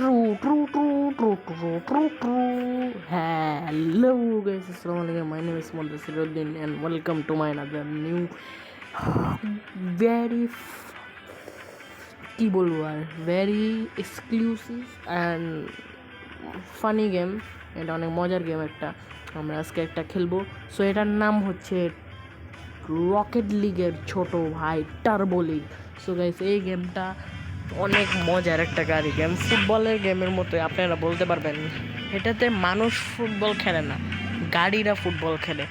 Hello guys, Assalamualaikum. My name is Muhammad Siruddin and welcome to my another new very কি বলবো are very exclusive and funny game. এটা অনেক মজার game একটা, আমরা আজকে একটা খেলবো। সো এটার নাম হচ্ছে রকেট লিগের ছোট ভাই টার্বো লিগ। সো গাইস, এই গেমটা অনেক মজার একটা গাড়ি গেম, ফুটবলের গেমের মতো আপনারা বলতে পারবেন। এটাতে মানুষ ফুটবল খেলে না, গাড়িরা ফুটবল খেলে।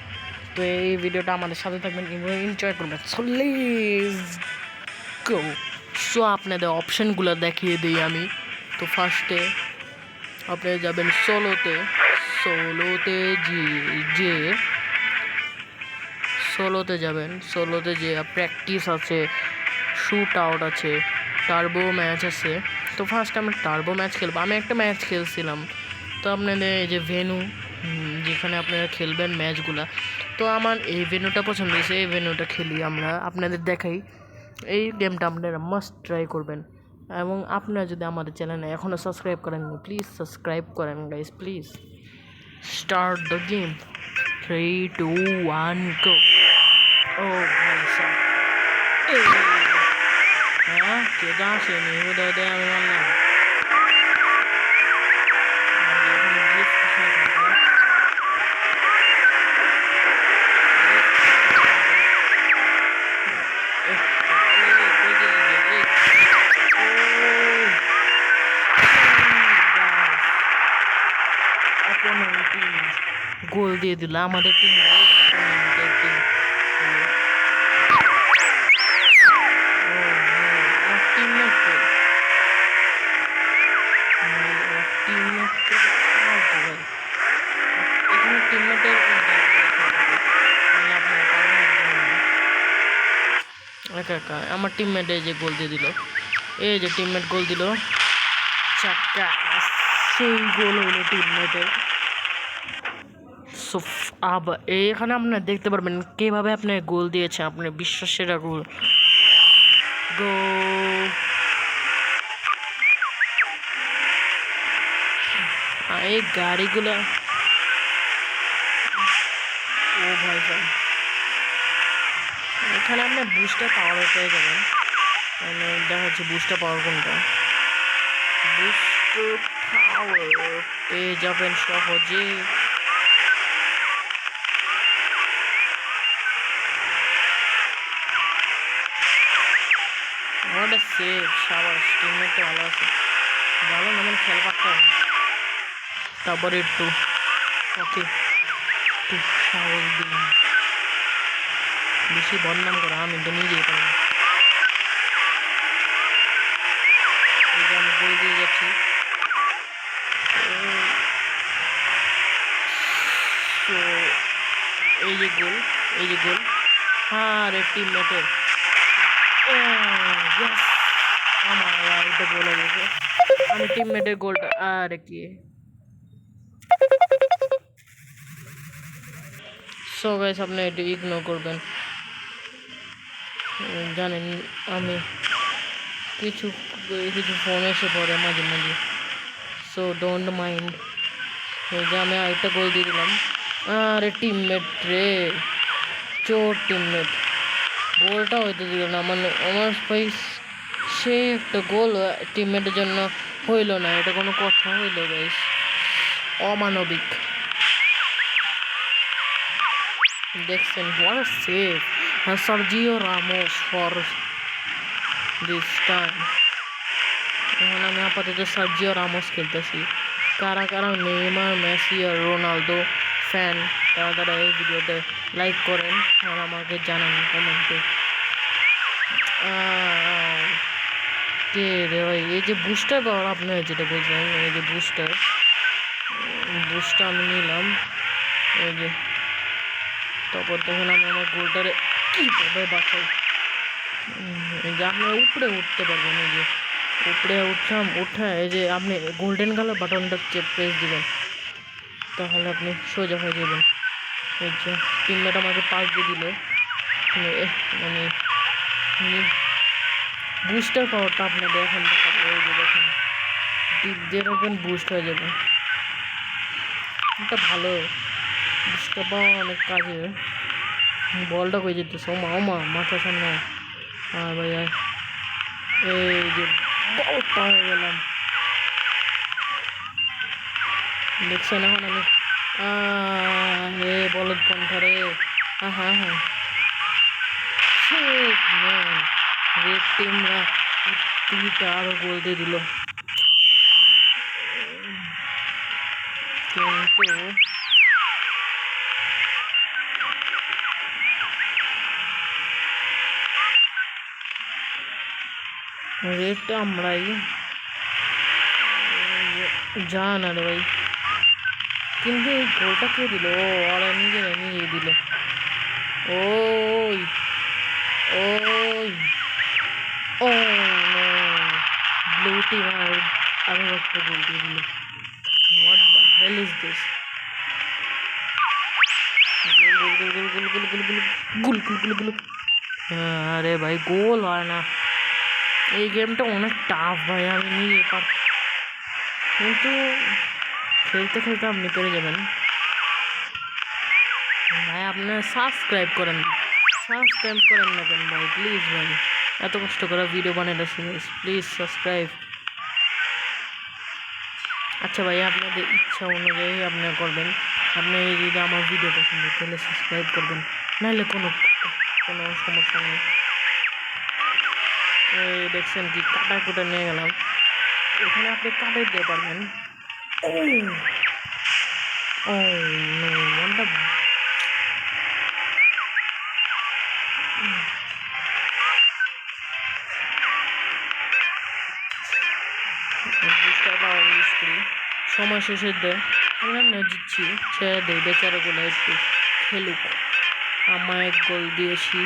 তো এই ভিডিওটা আমাদের সাথে থাকবেন, এনজয় করবেন। So let's go. সো আপনাদের অপশানগুলো দেখিয়ে দিই আমি। তো ফার্স্টে আপনারা যাবেন সোলোতে যাবেন। সোলোতে যে প্র্যাকটিস আছে, শ্যুট আউট আছে, টার্বো ম্যাচ আছে। তো ফার্স্ট আমরা টার্বো ম্যাচ খেলবো। আমি একটা ম্যাচ খেলছিলাম। তো আপনাদের এই যে ভেন্যু যেখানে আপনারা খেলবেন ম্যাচগুলা, তো আমার এই ভেন্যুটা পছন্দ হয়েছে, এই ভেন্যুটা খেলি আমরা, আপনাদের দেখাই। এই গেমটা আপনারা মাস্ট ট্রাই করবেন। এবং আপনারা যদি আমাদের চ্যানেলে এখনও সাবস্ক্রাইব করেননি, প্লিজ সাবস্ক্রাইব করেন guys, please. Start the game. 3, 2, 1 গো। ও ভাই সাহেব, হ্যাঁ কেদা আসেনি, হুদয় আমি মানলাম। গোল দিয়ে দিল আমাদের টিম। আমার টিমমেট এই যে গোল দিয়ে দিল, এই যে টিমমেট গোল দিল, চাক্কা, সেই গোল হলো টিমমেটের। সো আবার এখানে আপনারা দেখতে পারবেন কীভাবে আপনি গোল দিয়েছে, আপনার বিশ্বের সেরা গোল। এই গাড়িগুলো, ও ভাই ভাই, এখানে আপনার বুস্টার পাওয়ার পেয়ে যাবেন। মানে দেখা যাচ্ছে বুস্টার পাওয়ার কোনটা, বুস্টার পাওয়ার পেয়ে যাবেন সহজে। ওটা সেভ, সাবাস, টিমমেটটা ভালো আছে, ভালো না মানে খেলা পারতাম। তারপরে একটু ওকে, একটু সাহস দিন, বেশি বদনাম করা আমি তো নিজেই পারি। এই যে আমি গোল দিয়ে যাচ্ছি, তো এই যে গোল, এই যে গোল, হ্যাঁ রে টিমমেটের, আমার এটা বলে গেছে, আমি টিমমেটের গোলটা আর কি। সো গাইস, আপনি এটা ইগনোর করবেন, জানেন আমি কিছু কিছু ফোন এসে পড়ে মাঝে মাঝে। So don't mind. এই যে আমি আরেকটা গোল দিয়ে দিলাম, আরে টিমমেট রে, চোর টিমমেট, গোলটা হইতে দিল না। মানে আমার ভাই, সে একটা গোল টিমমেটের জন্য হইল না, এটা কোনো কথা হইল গাইস? অমানবিক। দেখছেন, what a save, Sergio Ramos for this time. এখন আমি আপাতত সার্জিও রামোস খেলতেছি। কারা কারা নেইমার, মেসি আর রোনালদো ফ্যান, তারা তারা এই ভিডিওতে লাইক করেন আর আমাকে জানান কমেন্টে। কে রে ভাই, এই যে বুস্টার পাওয়ার আপনারা যেটা বলছেন, এই যে বুস্টার আমি নিলাম, এই যে। তারপর দেখুন আমি আমার গোলটারে কীভাবে বাঁচাই। এই যে আপনারা উপরে উঠতে পারবেন, এই যে উপরে উঠে এই যে আপনি গোল্ডেন কালার বাটনটা প্রেস দিবেন, তাহলে আপনি সোজা হয়ে যাবেন। এই যে টিমমেট আমাকে পাস দিয়ে দিল, মানে বুস্টার পাওয়ারটা আপনাদের এখন দেখাবো। এই যে দেখেন টিপ দিয়ে রাখবেন, বুস্ট হয়ে যাবে। এটা ভালো, বুস্টটা পাওয়া অনেক কাজে। বলটা কই যেতেছে? ওমা ওমা, মাথার সামনে। আর ভাই এই যে বল পাওয়া গেলাম, দেখছেন? এখন আমি হে বলদ পন্থা রে। হ্যাঁ হ্যাঁ, রেড টিমরা টিভিটা আরো গোল দিয়ে দিল, কিন্তু রেডটা আমরাই জান। আরে ভাই, কিন্তু এই গোলটা কে দিল? ওরা নিজেই দিল। ওই ওই ও নো, ব্লু টিম আরো একটা গোল দিয়ে দিল। What the hell is this? আরে ভাই, গোল হয় না। এই গেমটা অনেক টাফ ভাই, আমি নিয়ে কিন্তু খেলতে খেলতে আপনি পেরে যাবেন ভাই। আপনারা সাবস্ক্রাইব করেন না কেন ভাই? প্লিজ ভাই, এত কষ্ট করে ভিডিও বানাইতেছি, প্লিজ সাবস্ক্রাইব। আচ্ছা ভাই, আপনাদের ইচ্ছা অনুযায়ী আপনারা করবেন। আপনি যদি আমার ভিডিও পছন্দ তাহলে সাবস্ক্রাইব করবেন, নাহলে কোনো সমস্যা নেই। এই দেখছেন কি কাটা কুটা নিয়ে গেলাম, এখানে আপনি কাটাই দিতে পারবেন। ও নো, ইউজ করি সময় শেষের দেয়, আমরা না জিতছি, ছেড়ে দেয় বেচারাগুলো একটু খেলুক। আমার এক গোল দিয়েছি,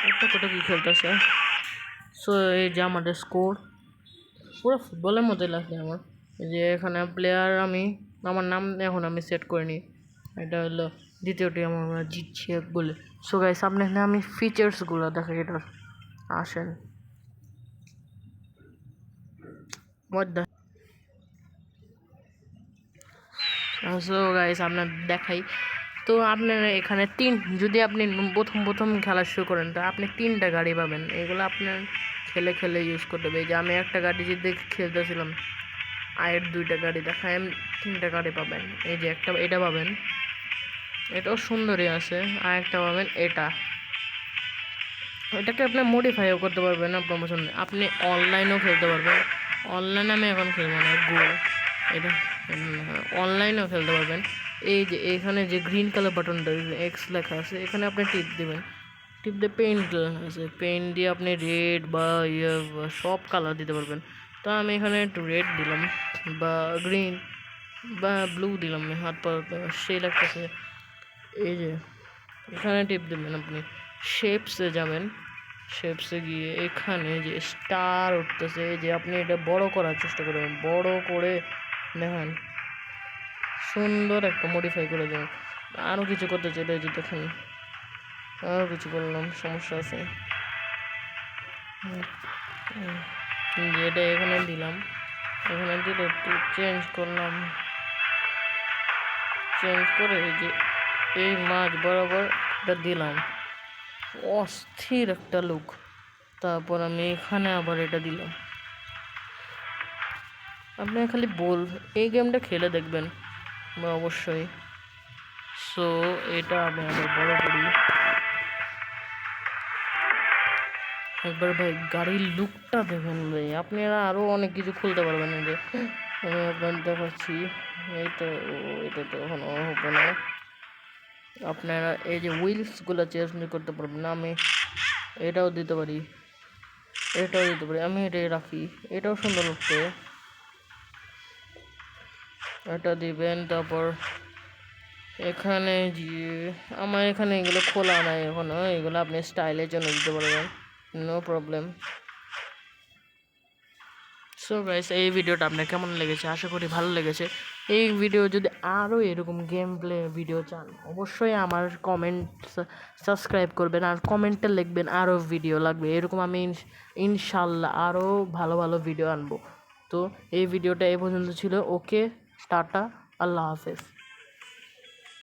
একটা কোটা কি খেলতেছে। সো এই যে আমাদের স্কোর, পুরো ফুটবলের মতোই লাগছে আমার। এই যে এখানে প্লেয়ার আমার নাম এখন আমি সেট করিনি, এটা হলো দ্বিতীয়টি আমরা জিতছি এক বলে। সো গাইস, সামনে আমি ফিচার্সগুলো দেখাই এটার, আসেন। সো গাইস, আপনার দেখাই তো। আপনার এখানে যদি আপনি প্রথম খেলা শুরু করেন তো আপনি 3টা গাড়ি পাবেন। এগুলো আপনার খেলে খেলে ইউজ করতে হবে। এই যে আমি একটা গাড়ি যদি খেলতেছিলাম, আয়ের 2টা গাড়ি দেখায়, 3টা গাড়ি পাবেন। এই যে এটা পাবেন, এটাও সুন্দরই আছে। আর একটা পাবেন এটাকে আপনি মডিফাইও করতে পারবেন আপনার পছন্দ। আপনি অনলাইনেও খেলতে পারবেন। অনলাইনে আমি এখন খেলবো না, এটা অনলাইনেও খেলতে পারবেন। এই যে এখানে যে গ্রিন কালার বাটনটা এক্স লেখা আছে, এখানে আপনি টিপ দেবেন। টিপ দিয়ে পেইন্ট আছে, পেইন্ট দিয়ে আপনি রেড বা সব কালার দিতে পারবেন। তো আমি এখানে একটু রেড দিলাম বা গ্রিন বা ব্লু দিলাম, হাত পা সেই লাগতেছে। এই যে এখানে টিপ দেবেন, আপনি শেপসে যাবেন। শেপসে গিয়ে এখানে যে স্টার উঠতেছে, যে আপনি এটা বড় করার চেষ্টা করবেন, বড় করে দেখেন সুন্দর একটা মডিফাই করে দেবেন। আরও কিছু করতে চাইলে যে দেখেন, আরও কিছু করলাম, সমস্যা আছে। এটা এখানে দিলাম, এখানে দিলে একটু চেঞ্জ করলাম, চেঞ্জ করে এই যে এই মাছ বরাবর এটা দিলাম, অস্থির একটা লুক। তারপর আমি এখানে আবার এটা দিলাম। আপনি খালি এই গেমটা খেলে দেখবেন অবশ্যই। সো এটা আমি আবার বড় করি একবার ভাই। গাড়ির লুকটা দেখেন ভাই, আপনারা আরও অনেক কিছু খুলতে পারবেন। যে আমি আপনার দেখাচ্ছি, এটা তো এখন হবে না। আপনারা এই যে হুইলসগুলো চেঞ্জ করতে পারবেন না, আমি এটাও দিতে পারি, আমি এটাই রাখি, এটাও সুন্দর লাগছে, এটা দিবেন। তারপর এখানে আমার এখানে এগুলো খোলা নাই এখনো, এগুলো আপনি স্টাইলের জন্য দিতে পারবেন, নো প্রবলেম। সো গাইস, এই ভিডিওটা আপনার কেমন লেগেছে? আশা করি ভালো লেগেছে। এই ভিডিও যদি আরও এরকম গেম প্লে ভিডিও চান অবশ্যই আমার কমেন্ট সাবস্ক্রাইব করবেন আর কমেন্টে লিখবেন আরও ভিডিও লাগবে, এরকম আমি ইনশাল্লাহ আরও ভালো ভালো ভিডিও আনবো। তো এই ভিডিওটা এ পর্যন্ত ছিল। ওকে, টাটা, আল্লাহ হাফেজ।